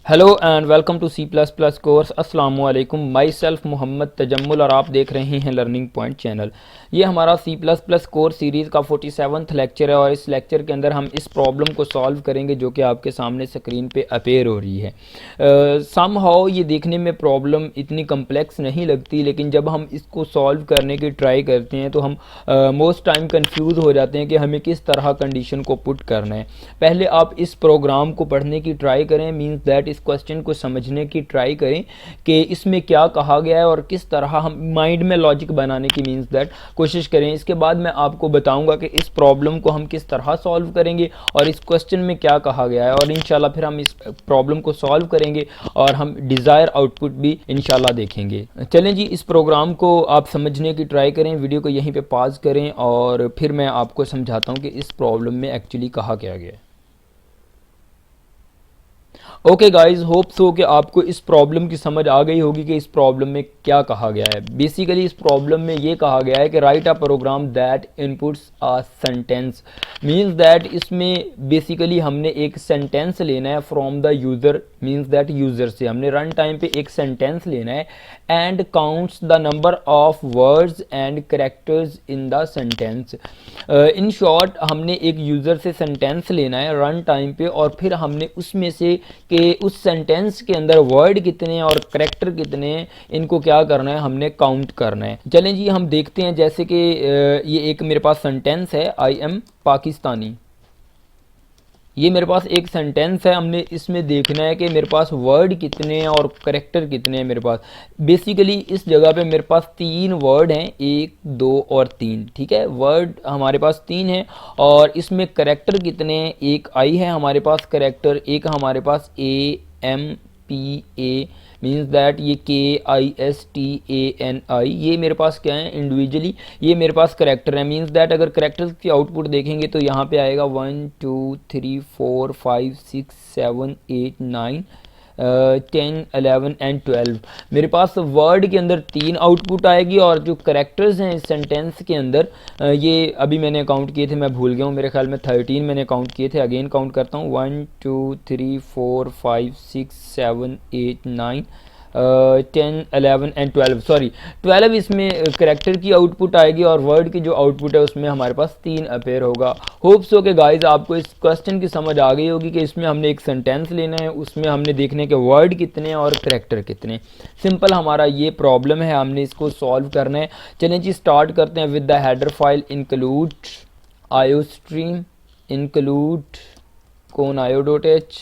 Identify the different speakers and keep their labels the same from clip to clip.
Speaker 1: Hello and welcome to C plus plus course. अस्सलाम वालेकुम। My self Mohammad Tajammul और आप देख रहे हैं लर्निंग पॉइंट चैनल। ये हमारा C plus plus course series का 47वां लेक्चर है और इस लेक्चर के अंदर हम इस प्रॉब्लम को सॉल्व करेंगे जो कि आपके सामने स्क्रीन पे अपेयर हो रही है। सम हाउ ये देखने में प्रॉब्लम इतनी कम्प्लेक्स नहीं लगती, लेकिन जब हम इसको सॉल्व करने की ट्राई करते हैं तो हम मोस्ट टाइम कंफ्यूज हो जाते हैं कि हमें किस तरह कंडीशन को पुट करना है। पहले आप इस प्रोग्राम को पढ़ने की ट्राई करें, मीन्स दैट इस क्वेश्चन को समझने की ट्राई करें कि इसमें क्या कहा गया है और किस तरह हम माइंड में लॉजिक बनाने की मीन्स दैट कोशिश करें। इसके बाद मैं आपको बताऊंगा कि इस प्रॉब्लम को हम किस तरह सॉल्व करेंगे और इस क्वेश्चन में क्या कहा गया है, और इंशाल्लाह फिर हम इस प्रॉब्लम को सॉल्व करेंगे और हम डिज़ायर आउटपुट भी इंशाल्लाह देखेंगे। चलें जी, इस प्रोग्राम को आप समझने की ट्राई करें, वीडियो को यहीं पे पॉज करें और फिर मैं आपको समझाता हूँ कि इस प्रॉब्लम में एक्चुअली कहा क्या गया है। ओके गाइज, होप सो कि आपको इस प्रॉब्लम की समझ आ गई होगी कि इस प्रॉब्लम में क्या कहा गया है। बेसिकली इस प्रॉब्लम में ये कहा गया है कि write a program that inputs a sentence, means that इसमें बेसिकली हमने एक सेंटेंस लेना है from the user, means that user से हमने रन टाइम पे एक सेंटेंस लेना है and counts the number of words and characters in the sentence. In short हमने एक यूज़र से सेंटेंस लेना है रन टाइम पे और फिर हमने उसमें से कि उस सेंटेंस के अंदर वर्ड कितने हैं और करेक्टर कितने हैं, इनको क्या करना है, हमने काउंट करना है। चलें जी, हम देखते हैं। जैसे कि ये एक मेरे पास सेंटेंस है, आई एम पाकिस्तानी। ये मेरे पास एक सेंटेंस है, हमने इसमें देखना है कि मेरे पास वर्ड कितने हैं और करेक्टर कितने हैं मेरे पास। बेसिकली इस जगह पे मेरे पास 3 वर्ड हैं, 1 2 और 3। ठीक है, वर्ड हमारे पास 3 हैं और इसमें करेक्टर कितने हैं, एक आई है हमारे पास करेक्टर, एक हमारे पास AMPA, मीन्स दैट ये KISTANI, ये मेरे पास क्या है इंडिविजुअली, ये मेरे पास करेक्टर है। मीन्स दैट अगर करेक्टर्स की आउटपुट देखेंगे तो यहाँ पे आएगा 1 2 3 4 5 6 7 8 9 10 11 एंड 12। मेरे पास वर्ड के अंदर 3 आउटपुट आएगी और जो करेक्टर्स हैं इस सेंटेंस के अंदर ये अभी मैंने काउंट किए थे, मैं भूल गया हूँ, मेरे ख्याल में 13 मैंने काउंट किए थे। अगेन काउंट करता हूँ, 1 2 3 4 5 6 7 8 9 10 11 एंड 12, सॉरी 12 इसमें करेक्टर की आउटपुट आएगी और वर्ड की जो आउटपुट है उसमें हमारे पास 3 अपेयर होगा। होप सो के गाइज आपको इस क्वेश्चन की समझ आ गई होगी कि इसमें हमने एक सेंटेंस लेना है, उसमें हमने देखने के वर्ड कितने हैं और करेक्टर कितने। सिंपल हमारा ये प्रॉब्लम है, हमने इसको सॉल्व करना है। चलें जी, स्टार्ट करते हैं with the header file include iostream, include conio.h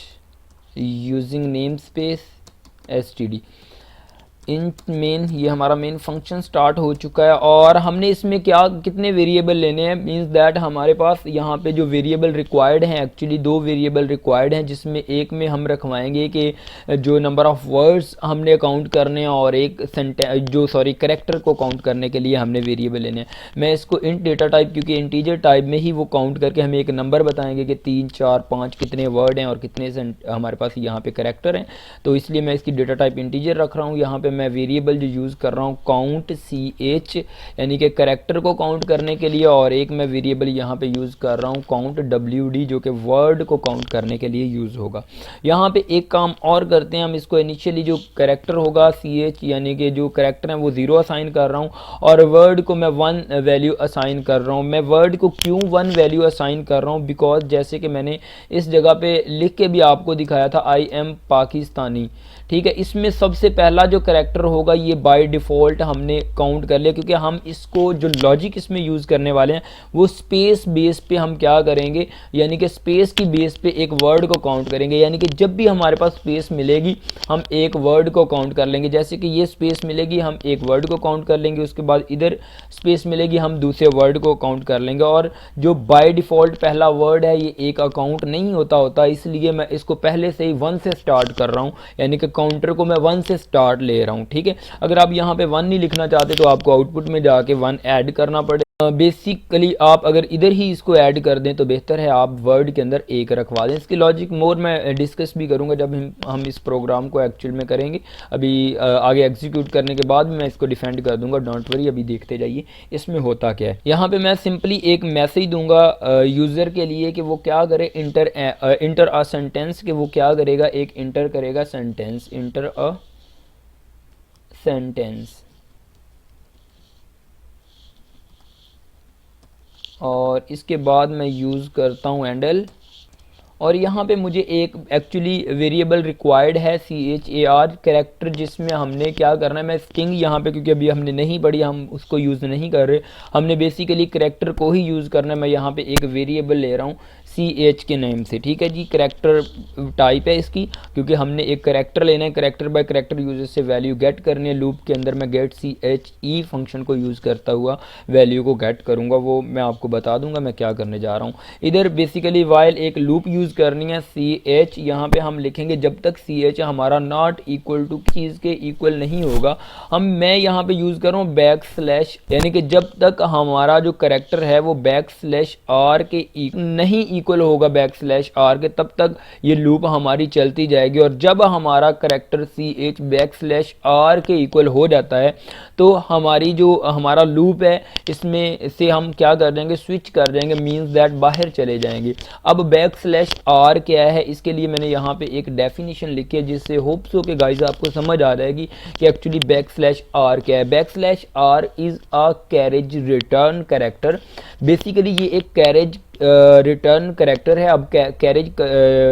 Speaker 1: using name space std int main. ये हमारा मेन फंक्शन स्टार्ट हो चुका है और हमने इसमें क्या कितने वेरिएबल लेने हैं, मींस दैट हमारे पास यहाँ पे जो वेरिएबल रिक्वायर्ड हैं, एक्चुअली 2 वेरिएबल रिक्वायर्ड हैं, जिसमें एक में हम रखवाएंगे कि जो नंबर ऑफ़ वर्ड्स हमने काउंट करने हैं और एक करेक्टर को काउंट करने के लिए हमने वेरिएबल लेने हैं। मैं इसको इंट डेटा टाइप, क्योंकि इंटीजर टाइप में ही वो काउंट करके हमें एक नंबर बताएंगे कि 3 4 5 कितने वर्ड हैं और कितने हमारे पास यहाँ पे करेक्टर हैं, तो इसलिए मैं इसकी डेटा टाइप इंटीजर रख रहा हूँ। यहाँ पे मैं वेरिएबल जो यूज़ कर रहा हूँ काउंट CH, यानी कि करेक्टर को काउंट करने के लिए, और एक मैं वेरिएबल यहाँ पे यूज़ कर रहा हूँ काउंट WD, जो कि वर्ड को काउंट करने के लिए यूज़ होगा। यहाँ पे एक काम और करते हैं, हम इसको इनिशियली जो करेक्टर होगा CH, यानी कि जो करेक्टर है वो 0 असाइन कर रहा हूँ और वर्ड को मैं 1 वैल्यू असाइन कर रहा हूँ। मैं वर्ड को क्यों 1 वैल्यू असाइन कर रहा हूँ, बिकॉज जैसे कि मैंने इस जगह पे लिख के भी आपको दिखाया था, आई एम पाकिस्तानी। ठीक है, इसमें सबसे पहला जो करेक्टर होगा ये बाय डिफ़ॉल्ट हमने काउंट कर लिया, क्योंकि हम इसको जो लॉजिक इसमें यूज़ करने वाले हैं वो स्पेस बेस पे हम क्या करेंगे, यानी कि स्पेस की बेस पे एक वर्ड को काउंट करेंगे। यानी कि जब भी हमारे पास स्पेस मिलेगी हम एक वर्ड को काउंट कर लेंगे। जैसे कि ये स्पेस मिलेगी हम एक वर्ड को काउंट कर लेंगे, उसके बाद इधर स्पेस मिलेगी हम दूसरे वर्ड को काउंट कर लेंगे। और जो बाय डिफ़ॉल्ट पहला वर्ड है ये एक अकाउंट नहीं होता, इसलिए मैं इसको पहले से ही 1 से स्टार्ट कर रहा हूँ, यानी कि काउंटर को मैं 1 से स्टार्ट ले रहा हूँ। ठीक है, अगर आप यहाँ पे 1 नहीं लिखना चाहते तो आपको आउटपुट में जाके 1 ऐड करना पड़ेगा। बेसिकली आप अगर इधर ही इसको ऐड कर दें तो बेहतर है, आप वर्ड के अंदर एक रखवा दें। इसकी लॉजिक मोर मैं डिस्कस भी करूंगा जब हम इस प्रोग्राम को एक्चुअल में करेंगे। अभी आगे एग्जीक्यूट करने के बाद मैं इसको डिफेंड कर दूंगा, डोंट वरी। अभी देखते जाइए इसमें होता क्या है। यहाँ पे मैं सिंपली एक मैसेज दूंगा यूज़र के लिए कि वो क्या करे, इंटर अ सेंटेंस, कि वो क्या करेगा, एक इंटर करेगा सेंटेंस, इंटर अ सेंटेंस। और इसके बाद मैं यूज़ करता हूँ हैंडल, और यहाँ पे मुझे एक एक्चुअली वेरिएबल रिक्वायर्ड है char कैरेक्टर, जिसमें हमने क्या करना है, मैं स्ट्रिंग यहाँ पे क्योंकि अभी हमने नहीं पढ़ी, हम उसको यूज़ नहीं कर रहे, हमने बेसिकली कैरेक्टर को ही यूज़ करना है। मैं यहाँ पे एक वेरिएबल ले रहा हूँ ch के नेम से, ठीक है जी। कैरेक्टर टाइप है इसकी, क्योंकि हमने एक कैरेक्टर लेना है, कैरेक्टर बाय कैरेक्टर यूजर से वैल्यू गेट करनी है। लूप के अंदर मैं गेट che फंक्शन को यूज़ करता हुआ वैल्यू को गेट करूँगा, वो मैं आपको बता दूंगा मैं क्या करने जा रहा हूँ। इधर बेसिकली वाइल एक लूप यूज़ करनी है ch, यहाँ पे हम लिखेंगे जब तक ch हमारा नॉट इक्वल टू चीज़ के इक्वल नहीं होगा, मैं यहाँ पे यूज़ कर रहा हूँ बैक स्लैश, यानी कि जब तक हमारा जो कैरेक्टर है वो बैक स्लैश आर के नहीं इक्वल होगा बैक स्लैश आर के, तब तक ये लूप हमारी चलती जाएगी। और जब हमारा character ch back slash R के इक्वल हो जाता है तो हमारी जो हमारा लूप है इसमें से हम क्या कर देंगे, स्विच कर देंगे, मींस दैट बाहर चले जाएंगे। अब बैक स्लैश आर क्या है, इसके लिए मैंने यहाँ पे एक डेफिनेशन लिखी है, जिससे होप्स हो के गाइस आपको समझ आ जाएगी कि एक्चुअली बैक स्लैश आर क्या है। Back slash R is a carriage return character. Basically ये एक कैरेज रिटर्न कैरेक्टर है। अब कैरेज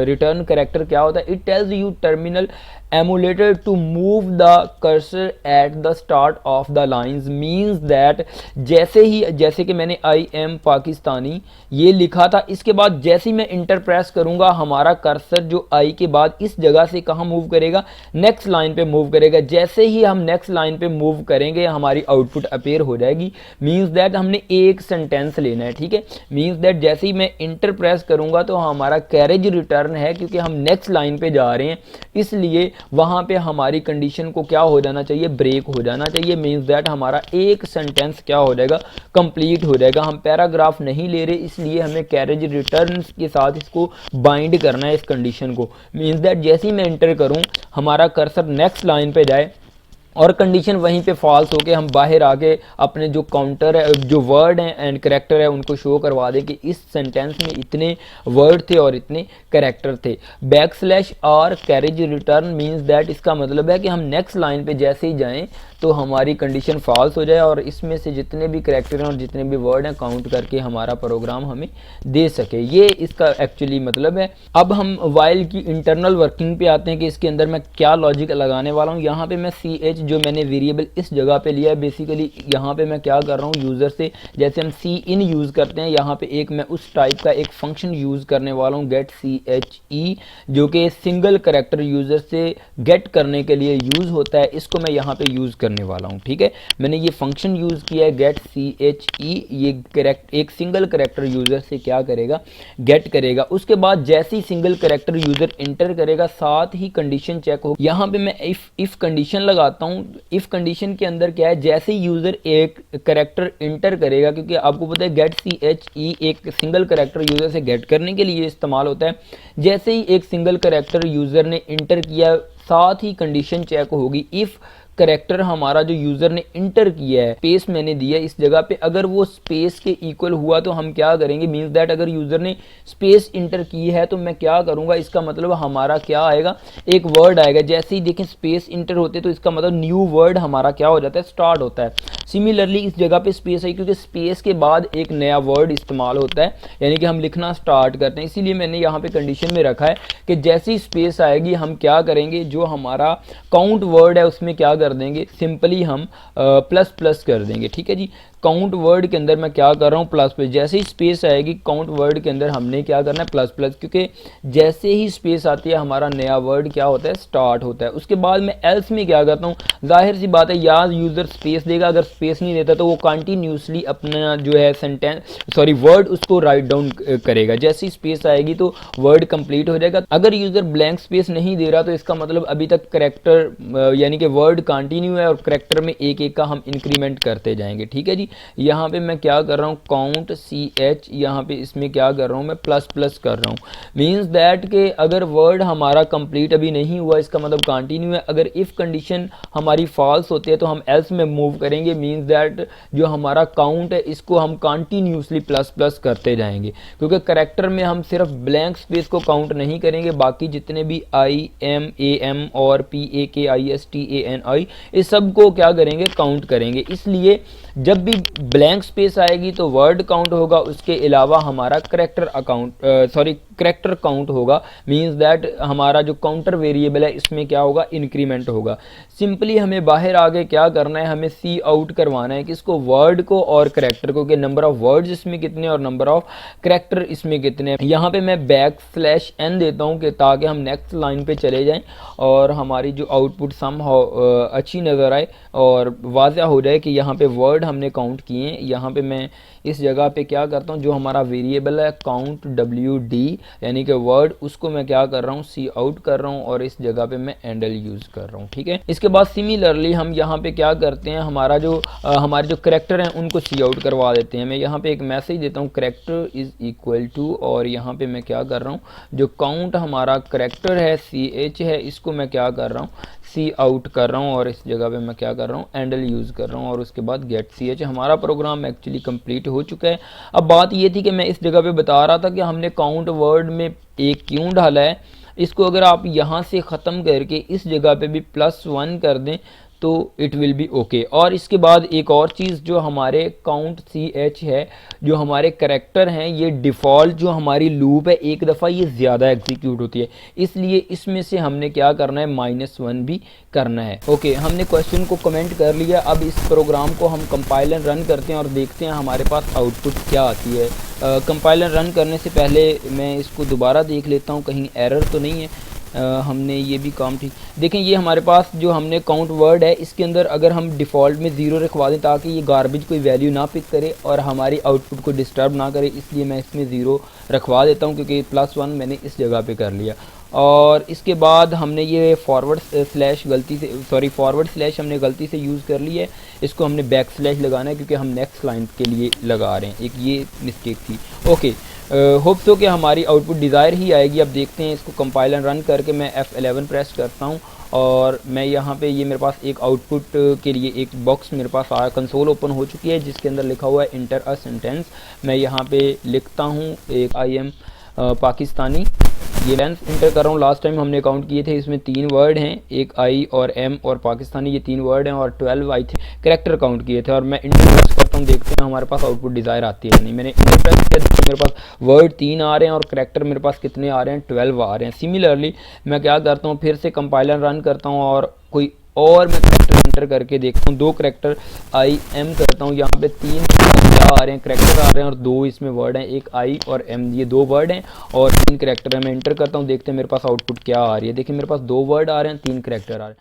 Speaker 1: रिटर्न कैरेक्टर क्या होता है, it tells you terminal emulator to move the cursor at the start of the lines, means that जैसे कि मैंने आई एम पाकिस्तानी ये लिखा था, इसके बाद जैसे ही मैं इंटर प्रेस करूंगा हमारा कर्सर जो आई के बाद इस जगह से कहाँ मूव करेगा, नेक्स्ट लाइन पे मूव करेगा। जैसे ही हम नेक्स्ट लाइन पे मूव करेंगे हमारी आउटपुट अपेयर हो जाएगी, मीन्स दैट हमने एक सेंटेंस लेना है, ठीक है। मीन्स दैट जैसे ही मैं इंटर प्रेस करूंगा तो हमारा कैरेज रिटर्न है, क्योंकि हम नेक्स्ट लाइन पे जा रहे हैं, इसलिए वहां पे हमारी कंडीशन को क्या हो जाना चाहिए, ब्रेक हो जाना चाहिए। मीन्स दैट हमारा एक सेंटेंस क्या हो जाएगा, कंप्लीट हो जाएगा। हम पैराग्राफ नहीं ले रहे, इसलिए हमें कैरेज रिटर्न के साथ इसको बाइंड करना है इस कंडीशन को। मीन्स दैट जैसे ही मैं एंटर करूं हमारा कर्सर नेक्स्ट लाइन पे जाए और कंडीशन वहीं पे फॉल्स होके हम बाहर आके अपने जो काउंटर है, जो वर्ड हैं एंड कैरेक्टर है, उनको शो करवा दें कि इस सेंटेंस में इतने वर्ड थे और इतने कैरेक्टर थे। Back slash R carriage return means that इसका मतलब है कि हम नेक्स्ट लाइन पे जैसे ही जाएं तो हमारी कंडीशन फॉल्स हो जाए और इसमें से जितने भी कैरेक्टर हैं और जितने भी वर्ड हैं काउंट करके हमारा प्रोग्राम हमें दे सके। ये इसका एक्चुअली मतलब है। अब हम वाइल की इंटरनल वर्किंग पे आते हैं कि इसके अंदर मैं क्या लॉजिक लगाने वाला हूँ। यहाँ पे मैं ch जो मैंने वेरिएबल इस जगह पे लिया है, बेसिकली यहाँ पे मैं क्या कर रहा हूँ, यूज़र से जैसे हम सी इन यूज़ करते हैं, यहाँ पे एक मैं उस टाइप का एक फंक्शन यूज़ करने वाला हूँ गेट che, जो कि सिंगल करेक्टर यूज़र से गेट करने के लिए यूज़ होता है। इसको मैं यहाँ पे यूज़ करने वाला हूँ, ठीक है। मैंने ये फंक्शन यूज़ किया है गेट che, ये एक सिंगल करेक्टर यूज़र से क्या करेगा, गेट करेगा। उसके बाद जैसे ही सिंगल करेक्टर यूज़र इंटर करेगा साथ ही कंडीशन चेक हो। यहाँ पे मैं इफ कंडीशन लगाता हूँ। इफ कंडीशन के अंदर क्या है, जैसे ही यूज़र एक करेक्टर इंटर करेगा, क्योंकि आपको पता है गेट che एक सिंगल करेक्टर यूज़र से गेट करने के लिए इस्तेमाल होता है। जैसे ही एक सिंगल करेक्टर यूज़र ने इंटर किया साथ ही कंडीशन चेक होगी। इफ़ करेक्टर हमारा जो यूज़र ने इंटर किया है, स्पेस मैंने दिया इस जगह पे, अगर वो स्पेस के इक्वल हुआ तो हम क्या करेंगे, मीन्स दैट अगर यूज़र ने स्पेस इंटर की है तो मैं क्या करूँगा, इसका मतलब हमारा क्या आएगा, एक वर्ड आएगा। जैसे ही देखें स्पेस इंटर होते तो इसका मतलब न्यू वर्ड हमारा क्या हो जाता है, स्टार्ट होता है। सिमिलरली इस जगह पे स्पेस आई क्योंकि स्पेस के बाद एक नया वर्ड इस्तेमाल होता है, यानी कि हम लिखना स्टार्ट करते हैं। इसीलिए मैंने यहाँ पे कंडीशन में रखा है कि जैसी स्पेस आएगी हम क्या करेंगे, जो हमारा काउंट वर्ड है उसमें क्या कर देंगे, सिंपली हम प्लस प्लस कर देंगे, ठीक है जी। काउंट वर्ड के अंदर मैं क्या कर रहा हूँ, प्लस प्लस। जैसे ही स्पेस आएगी काउंट वर्ड के अंदर हमने क्या करना है, प्लस प्लस, क्योंकि जैसे ही स्पेस आती है हमारा नया वर्ड क्या होता है, स्टार्ट होता है। उसके बाद मैं एल्स में क्या करता हूँ, जाहिर सी बात है यार यूज़र स्पेस देगा, अगर स्पेस नहीं देता तो वो कंटिन्यूसली अपना जो है वर्ड उसको राइट डाउन करेगा। जैसे ही स्पेस आएगी तो वर्ड कंप्लीट हो जाएगा। अगर यूज़र ब्लैंक स्पेस नहीं दे रहा तो इसका मतलब अभी तक करेक्टर यानी कि वर्ड कंटिन्यू है और करेक्टर में एक एक का हम इंक्रीमेंट करते जाएंगे, ठीक है जी। यहाँ पे मैं क्या कर रहा हूँ, काउंट CH, यहाँ पे इसमें क्या कर रहा हूँ मैं, प्लस प्लस कर रहा हूँ। मीन्स दैट कि अगर वर्ड हमारा कंप्लीट अभी नहीं हुआ, इसका मतलब कंटिन्यू है। अगर इफ़ कंडीशन हमारी फॉल्स होती है तो हम एल्स में मूव करेंगे। मीन्स दैट जो हमारा काउंट है इसको हम कंटिन्यूसली प्लस प्लस करते जाएंगे, क्योंकि करेक्टर में हम सिर्फ ब्लैंक स्पेस को काउंट नहीं करेंगे, बाकी जितने भी IMAM और PAKISTANI इस सब को क्या करेंगे, काउंट करेंगे। इसलिए जब भी ब्लैंक स्पेस आएगी तो वर्ड काउंट होगा, उसके अलावा हमारा करेक्टर काउंट होगा। मीन्स दैट हमारा जो काउंटर वेरिएबल है इसमें क्या होगा, इंक्रीमेंट होगा। सिंपली हमें बाहर आगे क्या करना है, हमें सी आउट करवाना है किसको, वर्ड को और करेक्टर को, कि नंबर ऑफ वर्ड्स इसमें कितने और नंबर ऑफ करेक्टर इसमें कितने। यहाँ पे मैं \n देता हूँ कि ताकि हम नेक्स्ट लाइन पे चले जाएं और हमारी जो आउटपुट सम अच्छी नज़र आए और वाज़ह हो जाए कि यहाँ पे वर्ड हमने काउंट किए हैं। यहाँ पे मैं इस जगह पे क्या करता हूँ, जो हमारा वेरिएबल है काउंट WD यानी कि वर्ड, उसको मैं क्या कर रहा हूँ, सी आउट कर रहा हूँ और इस जगह पे मैं एंडल यूज़ कर रहा हूँ। ठीक है, इसके बाद सिमिलरली हम यहाँ पे क्या करते हैं, हमारे जो करेक्टर हैं उनको सी आउट करवा देते हैं। मैं यहाँ पे एक मैसेज देता हूँ, करेक्टर इज़ इक्वल टू, और यहाँ पे मैं क्या कर रहा हूँ, जो काउंट हमारा करेक्टर है CH है, इसको मैं क्या कर रहा हूँ, सी आउट कर रहा हूँ और इस जगह पे मैं क्या कर रहा हूँ, एंडल यूज़ कर रहा हूँ और उसके बाद गेट CH। हमारा प्रोग्राम एक्चुअली कंप्लीट हो चुका है। अब बात ये थी कि मैं इस जगह पे बता रहा था कि हमने काउंट वर्ड में एक क्यों डाला है। इसको अगर आप यहाँ से ख़त्म करके इस जगह पे भी +1 कर दें तो इट विल बी ओके। और इसके बाद एक और चीज़, जो हमारे काउंट CH है, जो हमारे करेक्टर हैं, ये डिफ़ॉल्ट जो हमारी लूप है एक दफ़ा ये ज़्यादा एग्जीक्यूट होती है, इसलिए इसमें से हमने क्या करना है, -1 भी करना है। ओके, हमने क्वेश्चन को कमेंट कर लिया। अब इस प्रोग्राम को हम कंपाइलर रन करते हैं और देखते हैं हमारे पास आउटपुट क्या आती है। कंपाइलर रन करने से पहले मैं इसको दोबारा देख लेता हूँ कहीं एरर तो नहीं है। हमने ये भी काम ठीक देखें, ये हमारे पास जो हमने काउंट वर्ड है इसके अंदर अगर हम डिफ़ॉल्ट में 0 रखवा दें ताकि ये गार्बेज कोई वैल्यू ना पिक करे और हमारी आउटपुट को डिस्टर्ब ना करे, इसलिए मैं इसमें 0 रखवा देता हूँ क्योंकि +1 मैंने इस जगह पे कर लिया। और इसके बाद हमने ये फॉरवर्ड स्लैश हमने गलती से यूज़ कर ली है, इसको हमने \/ लगाना है क्योंकि हम नेक्स्ट लाइन के लिए लगा रहे हैं, एक ये मिस्टेक थी। ओके, होप सो कि हमारी आउटपुट डिज़ायर ही आएगी। अब देखते हैं, इसको कंपाइलर रन करके मैं F11 प्रेस करता हूँ और मैं यहाँ पे ये मेरे पास एक आउटपुट के लिए एक बॉक्स मेरे पास आया, कंसोल ओपन हो चुकी है जिसके अंदर लिखा हुआ है इंटर अ सेंटेंस। मैं यहाँ पे लिखता हूँ एक I am पाकिस्तानी, ये लेंथ इंटर कर रहा हूँ। लास्ट टाइम हमने काउंट किए थे, इसमें 3 वर्ड हैं, एक I और M और पाकिस्तानी, ये 3 वर्ड हैं और 12 आई थे करेक्टर काउंट किए थे। और मैं इंटर प्रेस करता हूँ, देखते हैं हमारे पास आउटपुट डिज़ायर आती है नहीं। मैंने इंटर प्रेस किया तो मेरे पास वर्ड 3 आ रहे हैं और करेक्टर मेरे पास कितने आ रहे हैं, 12 आ रहे हैं। सिमिलरली मैं क्या करता हूँ, फिर से कंपाइलर रन करता हूँ और कोई और मैं करेक्टर इंटर करके देखता हूँ। 2 करेक्टर IM करता हूँ, यहाँ पे 3 क्या आ रहे हैं, करेक्टर आ रहे हैं और 2 इसमें वर्ड हैं, एक I और M, ये 2 वर्ड हैं और 3 करेक्टर है। मैं इंटर करता हूँ, देखते हैं मेरे पास आउटपुट क्या आ रही है। देखिए मेरे पास 2 वर्ड आ रहे हैं, 3 करेक्टर आ रहे हैं।